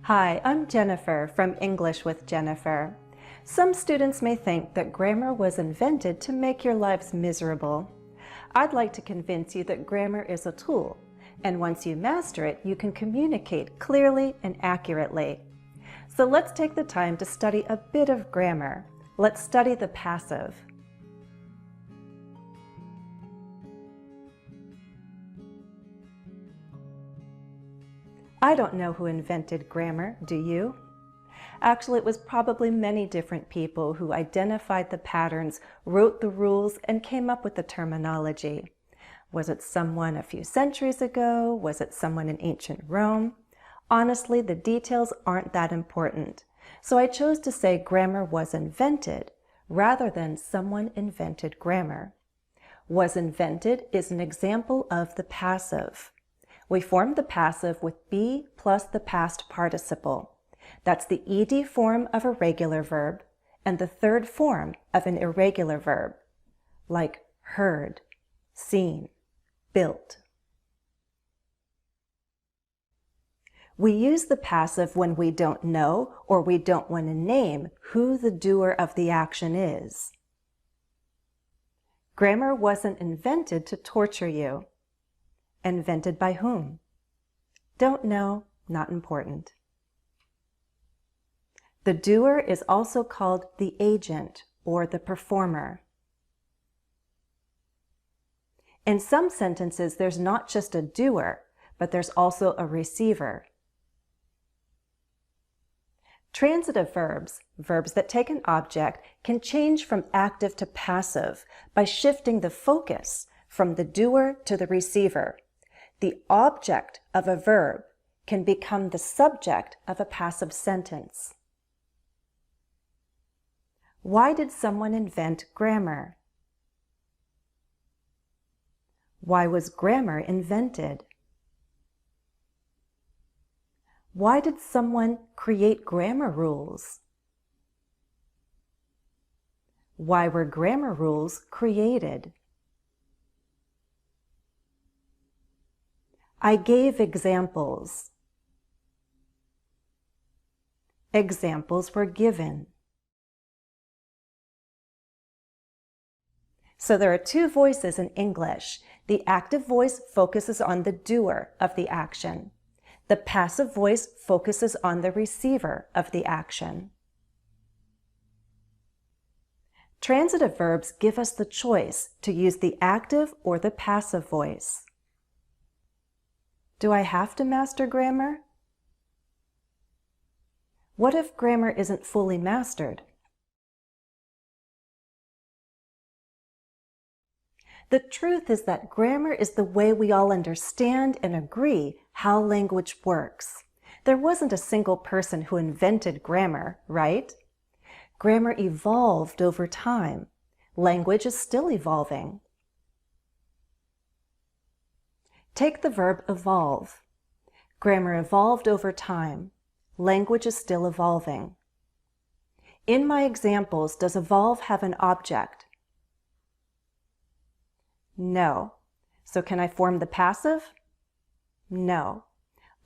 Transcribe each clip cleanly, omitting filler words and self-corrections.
Hi, I'm Jennifer from English with Jennifer. Some students may think that grammar was invented to make your lives miserable. I'd like to convince you that grammar is a tool, and once you master it, you can communicate clearly and accurately. So let's take the time to study a bit of grammar. Let's study the passive. I don't know who invented grammar, do you? Actually, it was probably many different people who identified the patterns, wrote the rules, and came up with the terminology. Was it someone a few centuries ago? Was it someone in ancient Rome? Honestly, the details aren't that important. So I chose to say grammar was invented, rather than someone invented grammar. Was invented is an example of the passive. We form the passive with be plus the past participle. That's the ed form of a regular verb and the third form of an irregular verb, like heard, seen, built. We use the passive when we don't know or we don't want to name who the doer of the action is. Grammar wasn't invented to torture you. Invented by whom? Don't know, not important. The doer is also called the agent or the performer. In some sentences, there's not just a doer, but there's also a receiver. Transitive verbs, verbs that take an object, can change from active to passive by shifting the focus from the doer to the receiver. The object of a verb can become the subject of a passive sentence. Why did someone invent grammar? Why was grammar invented? Why did someone create grammar rules? Why were grammar rules created? I gave examples. Examples were given. So there are two voices in English. The active voice focuses on the doer of the action. The passive voice focuses on the receiver of the action. Transitive verbs give us the choice to use the active or the passive voice. Do I have to master grammar? What if grammar isn't fully mastered? The truth is that grammar is the way we all understand and agree how language works. There wasn't a single person who invented grammar, right? Grammar evolved over time. Language is still evolving. Take the verb evolve. Grammar evolved over time. Language is still evolving. In my examples, does evolve have an object? No. So can I form the passive? No.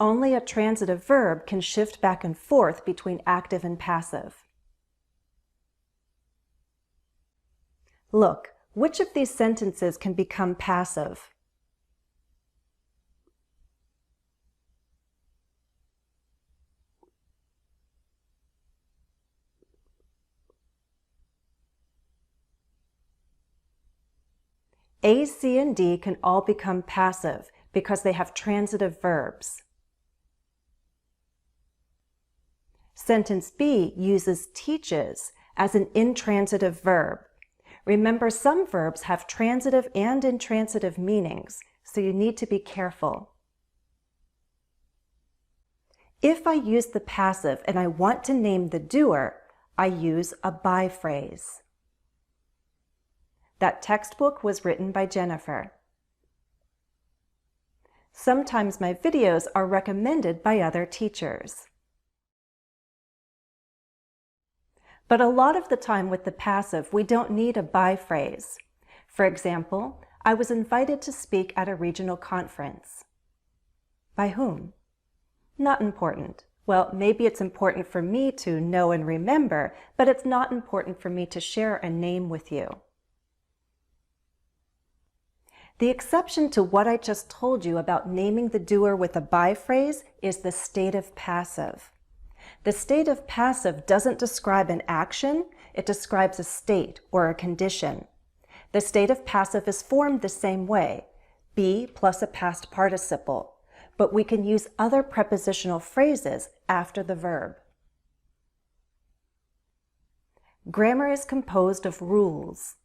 Only a transitive verb can shift back and forth between active and passive. Look, which of these sentences can become passive? A, C, and D can all become passive because they have transitive verbs. Sentence B uses teaches as an intransitive verb. Remember, some verbs have transitive and intransitive meanings, so you need to be careful. If I use the passive and I want to name the doer, I use a by phrase. That textbook was written by Jennifer. Sometimes my videos are recommended by other teachers. But a lot of the time with the passive, we don't need a by phrase. For example, I was invited to speak at a regional conference. By whom? Not important. Well, maybe it's important for me to know and remember, but it's not important for me to share a name with you. The exception to what I just told you about naming the doer with a by phrase is the stative passive. The stative passive doesn't describe an action, it describes a state or a condition. The stative passive is formed the same way, be plus a past participle, but we can use other prepositional phrases after the verb. Grammar is composed of rules.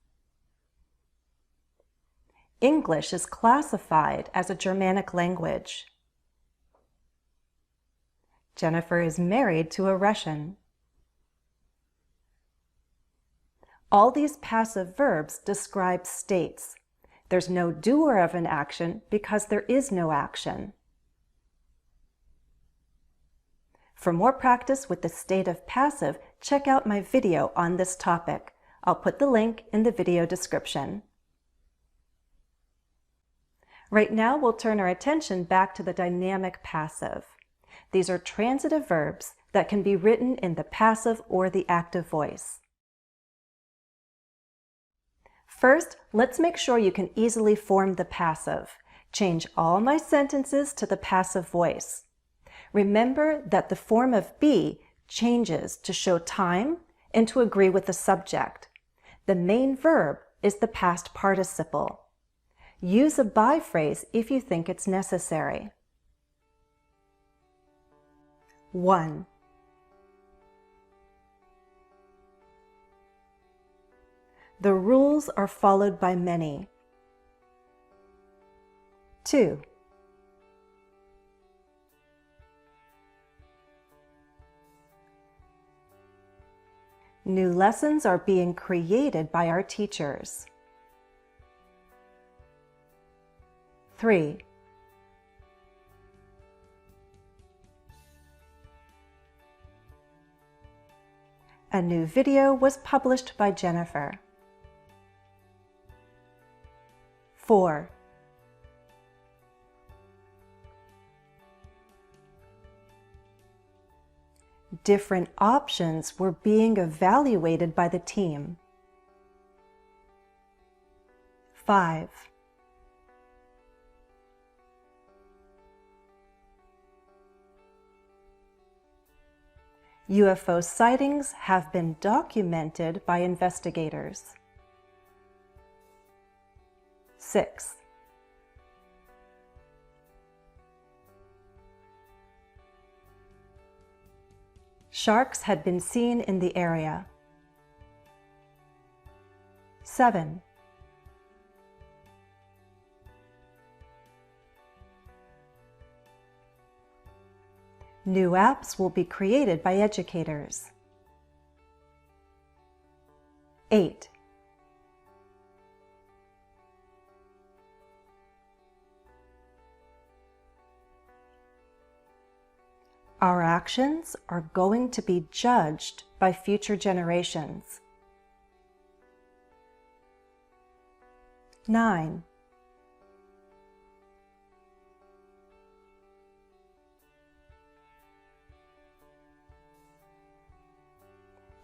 English is classified as a Germanic language. Jennifer is married to a Russian. All these passive verbs describe states. There's no doer of an action because there is no action. For more practice with the stative passive, check out my video on this topic. I'll put the link in the video description. Right now, we'll turn our attention back to the dynamic passive. These are transitive verbs that can be written in the passive or the active voice. First, let's make sure you can easily form the passive. Change all my sentences to the passive voice. Remember that the form of be changes to show time and to agree with the subject. The main verb is the past participle. Use a by phrase if you think it's necessary. 1. The rules are followed by many. 2. New lessons are being created by our teachers. 3. A new video was published by Jennifer. 4. Different options were being evaluated by the team. 5. UFO sightings have been documented by investigators. 6. Sharks had been seen in the area. 7. New apps will be created by educators. 8. Our actions are going to be judged by future generations. 9.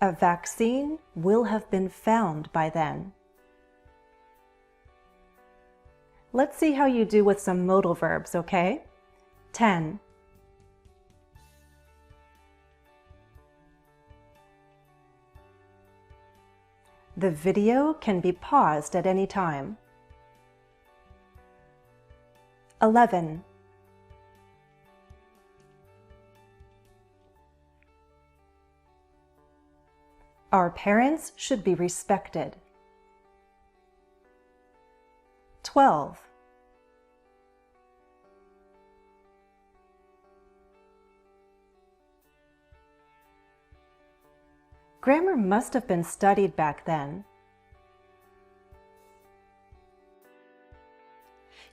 A vaccine will have been found by then. Let's see how you do with some modal verbs, okay? 10. The video can be paused at any time. 11. Our parents should be respected. 12. Grammar must have been studied back then.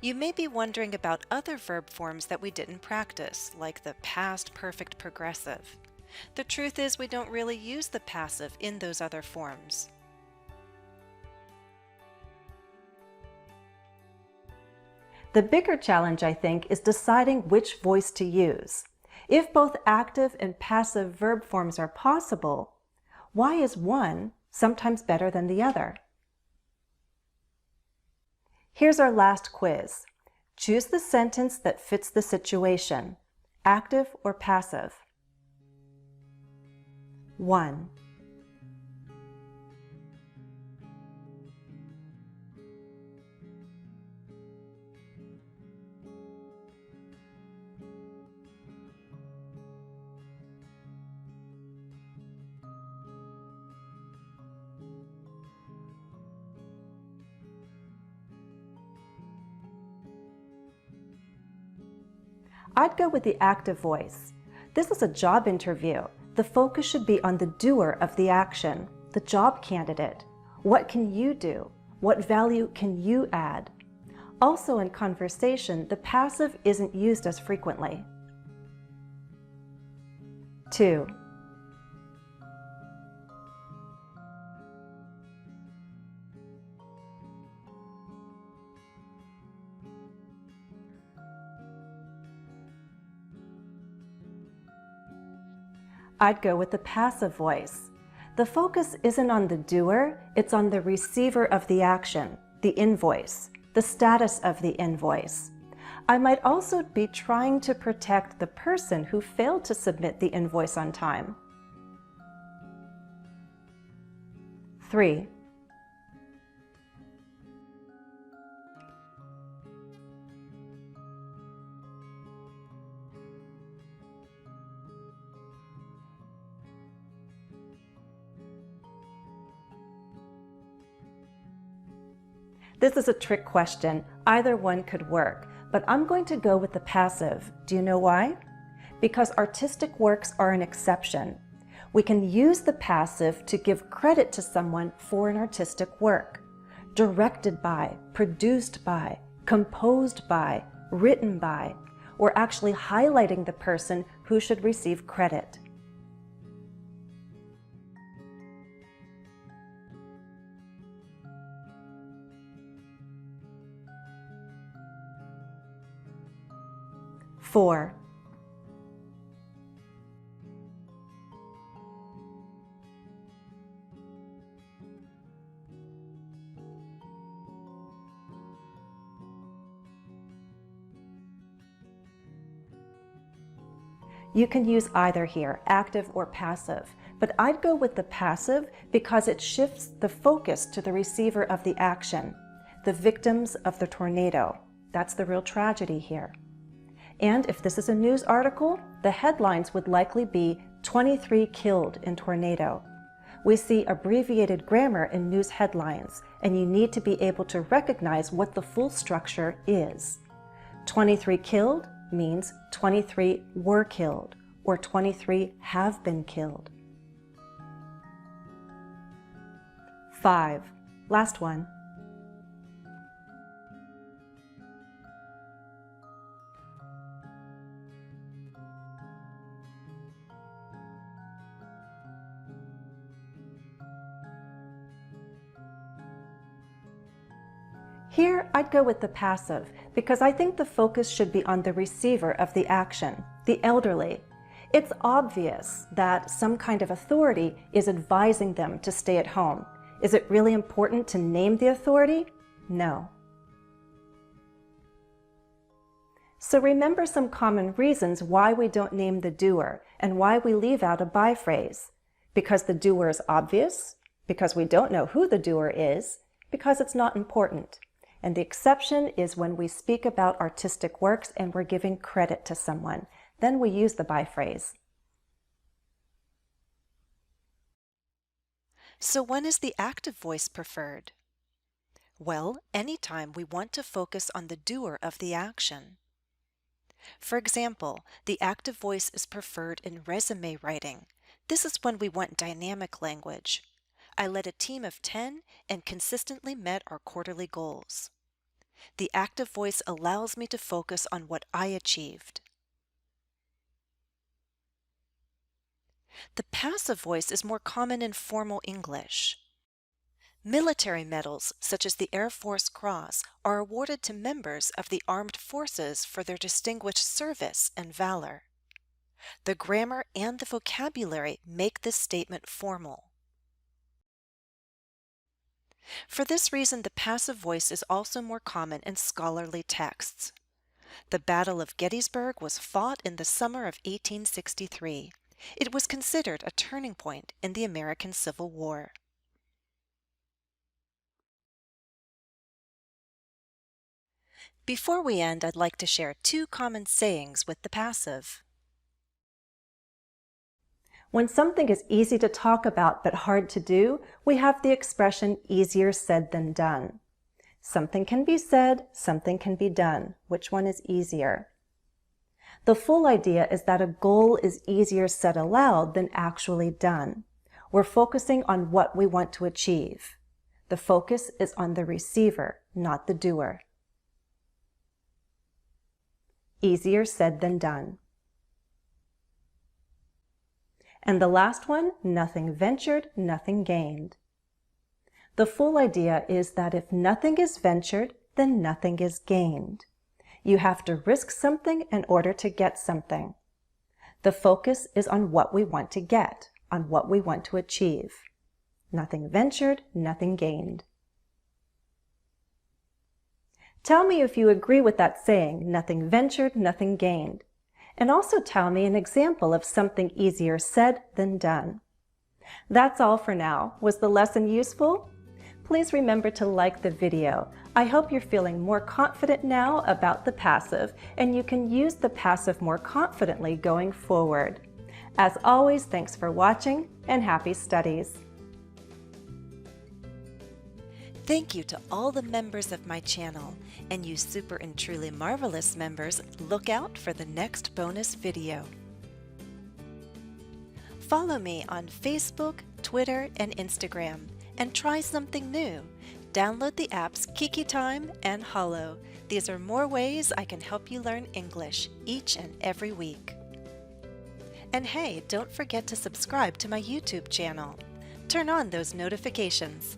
You may be wondering about other verb forms that we didn't practice, like the past perfect progressive. The truth is we don't really use the passive in those other forms. The bigger challenge, I think, is deciding which voice to use. If both active and passive verb forms are possible, why is one sometimes better than the other? Here's our last quiz. Choose the sentence that fits the situation, active or passive. 1. I'd go with the active voice. This is a job interview. The focus should be on the doer of the action, the job candidate. What can you do? What value can you add? Also in conversation, the passive isn't used as frequently. 2. I'd go with the passive voice. The focus isn't on the doer, it's on the receiver of the action, the invoice, the status of the invoice. I might also be trying to protect the person who failed to submit the invoice on time. 3. This is a trick question. Either one could work, but I'm going to go with the passive. Do you know why? Because artistic works are an exception. We can use the passive to give credit to someone for an artistic work. Directed by, produced by, composed by, written by. We're actually highlighting the person who should receive credit. Four. You can use either here, active or passive, but I'd go with the passive because it shifts the focus to the receiver of the action, the victims of the tornado. That's the real tragedy here. And if this is a news article, the headlines would likely be 23 killed in tornado. We see abbreviated grammar in news headlines, and you need to be able to recognize what the full structure is. 23 killed means 23 were killed, or 23 have been killed. 5. Last one. Here, I'd go with the passive because I think the focus should be on the receiver of the action, the elderly. It's obvious that some kind of authority is advising them to stay at home. Is it really important to name the authority? No. So remember some common reasons why we don't name the doer and why we leave out a by phrase. Because the doer is obvious, because we don't know who the doer is, because it's not important. And the exception is when we speak about artistic works and we're giving credit to someone. Then we use the by phrase. So when is the active voice preferred? Well, anytime we want to focus on the doer of the action. For example, the active voice is preferred in resume writing. This is when we want dynamic language. I led a team of 10 and consistently met our quarterly goals. The active voice allows me to focus on what I achieved. The passive voice is more common in formal English. Military medals, such as the Air Force Cross, are awarded to members of the armed forces for their distinguished service and valor. The grammar and the vocabulary make this statement formal. For this reason, the passive voice is also more common in scholarly texts. The Battle of Gettysburg was fought in the summer of 1863. It was considered a turning point in the American Civil War. Before we end, I'd like to share 2 common sayings with the passive. When something is easy to talk about but hard to do, we have the expression easier said than done. Something can be said, something can be done. Which one is easier? The full idea is that a goal is easier said aloud than actually done. We're focusing on what we want to achieve. The focus is on the receiver, not the doer. Easier said than done. And the last one, nothing ventured, nothing gained. The full idea is that if nothing is ventured, then nothing is gained. You have to risk something in order to get something. The focus is on what we want to get, on what we want to achieve. Nothing ventured, nothing gained. Tell me if you agree with that saying, nothing ventured, nothing gained. And also tell me an example of something easier said than done. That's all for now. Was the lesson useful? Please remember to like the video. I hope you're feeling more confident now about the passive, and you can use the passive more confidently going forward. As always, thanks for watching, and happy studies. Thank you to all the members of my channel, and you super and truly marvelous members, look out for the next bonus video. Follow me on Facebook, Twitter, and Instagram, and try something new. Download the apps KikiTime and Holo. These are more ways I can help you learn English each and every week. And hey, don't forget to subscribe to my YouTube channel. Turn on those notifications.